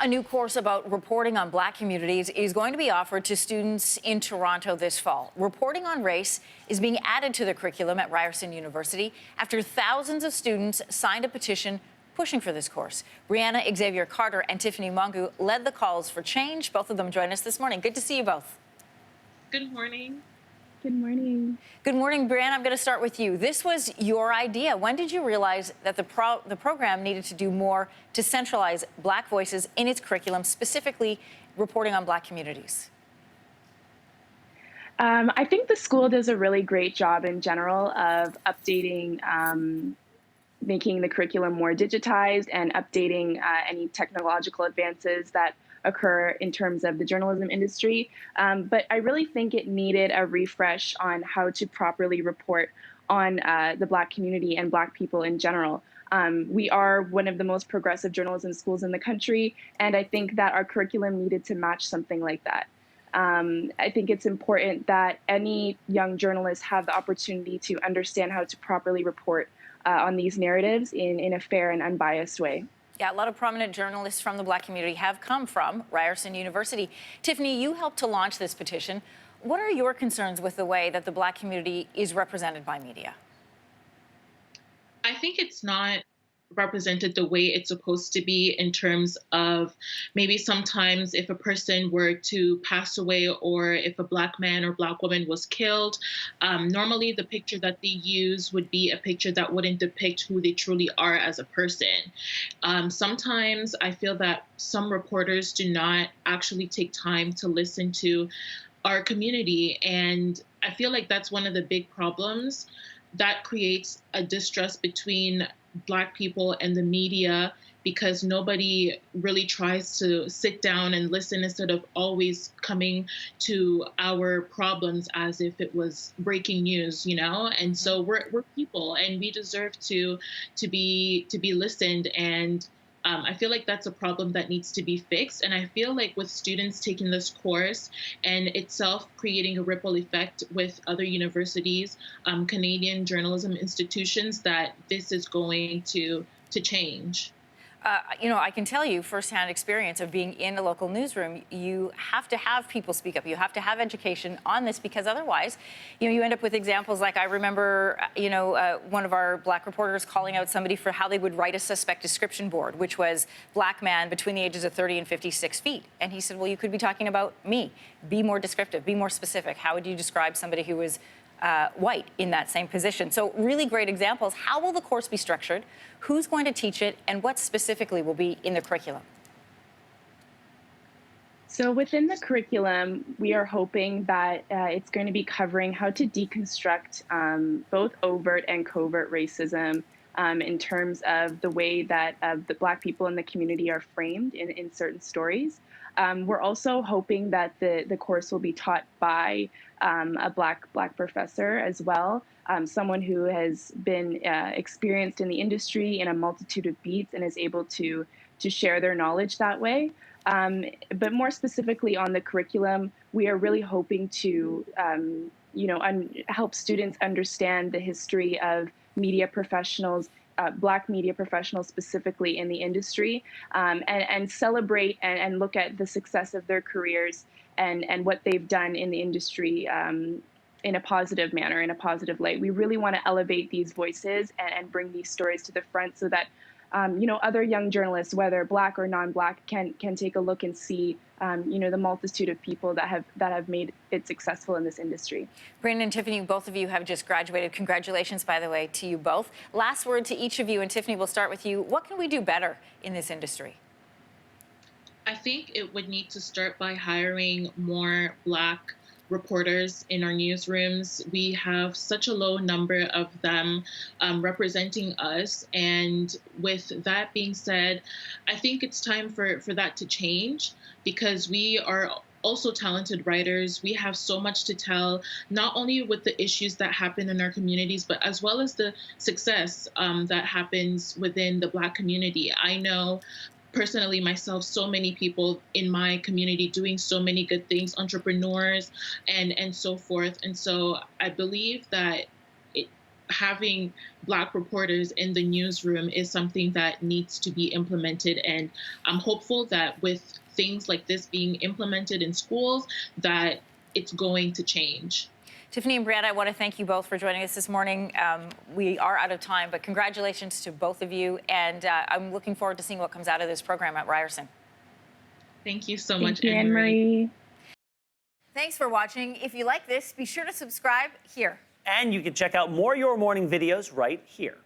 A new course about reporting on Black communities is going to be offered to students in Toronto this fall. Reporting on race is being added to the curriculum at Ryerson University after thousands of students signed a petition pushing for this course. Brianna Xavier Carter and Tiffany Mongu led the calls for change. Both of them join us this morning. Good to see you both. Good morning. Good morning. Good morning, Brianna. I'm going to start with you. This was your idea. When did you realize that the program needed to do more to centralize Black voices in its curriculum, specifically reporting on Black communities? I think the school does a really great job in general of updating, making the curriculum more digitized and updating any technological advances that occur in terms of the journalism industry. But I really think it needed a refresh on how to properly report on the Black community and Black people in general. We are one of the most progressive journalism schools in the country, and I think that our curriculum needed to match something like that. I think it's important that any young journalists have the opportunity to understand how to properly report on these narratives in a fair and unbiased way. Yeah, a lot of prominent journalists from the Black community have come from Ryerson University. Tiffany, you helped to launch this petition. What are your concerns with the way that the Black community is represented by media? I think it's not represented the way it's supposed to be in terms of maybe sometimes if a person were to pass away or if a Black man or Black woman was killed, normally the picture that they use would be a picture that wouldn't depict who they truly are as a person. Sometimes I feel that some reporters do not actually take time to listen to our community, and I feel like that's one of the big problems that creates a distrust between Black people and the media, because nobody really tries to sit down and listen instead of always coming to our problems as if it was breaking news, you know? And so we're people and we deserve to be listened, and I feel like that's a problem that needs to be fixed. And I feel like with students taking this course and itself creating a ripple effect with other universities, Canadian journalism institutions, that this is going to change. I can tell you firsthand experience of being in a local newsroom, you have to have people speak up. You have to have education on this, because otherwise, you end up with examples like I remember, one of our Black reporters calling out somebody for how they would write a suspect description board, which was Black man between the ages of 30 and 56 feet. And he said, well, you could be talking about me. Be more descriptive, be more specific. How would you describe somebody who was white in that same position? So really great examples. How will the course be structured? Who's going to teach it? And what specifically will be in the curriculum? So within the curriculum, we are hoping that it's going to be covering how to deconstruct both overt and covert racism in terms of the way that the Black people in the community are framed in certain stories. We're also hoping that the course will be taught by a Black professor as well, someone who has been experienced in the industry in a multitude of beats and is able to share their knowledge that way. But more specifically on the curriculum, we are really hoping to help students understand the history of media professionals, Black media professionals specifically in the industry, and celebrate and look at the success of their careers and what they've done in the industry in a positive manner, in a positive light. We really want to elevate these voices and bring these stories to the front so that other young journalists, whether Black or non-Black, can take a look and see the multitude of people that have made it successful in this industry. Brandon and Tiffany, both of you have just graduated. Congratulations, by the way, to you both. Last word to each of you, and Tiffany, we'll start with you. What can we do better in this industry? I think it would need to start by hiring more Black reporters in our newsrooms. We have such a low number of them representing us. And with that being said, I think it's time for that to change, because we are also talented writers. We have so much to tell, not only with the issues that happen in our communities, but as well as the success that happens within the Black community. I know personally myself, so many people in my community doing so many good things, entrepreneurs and so forth. And so I believe that having Black reporters in the newsroom is something that needs to be implemented. And I'm hopeful that with things like this being implemented in schools, that it's going to change. Tiffany and Brianna, I want to thank you both for joining us this morning. We are out of time, but congratulations to both of you. And I'm looking forward to seeing what comes out of this program at Ryerson. Thank you so much, Thank you, Anne-Marie. Thanks for watching. If you like this, be sure to subscribe here. And you can check out more Your Morning videos right here.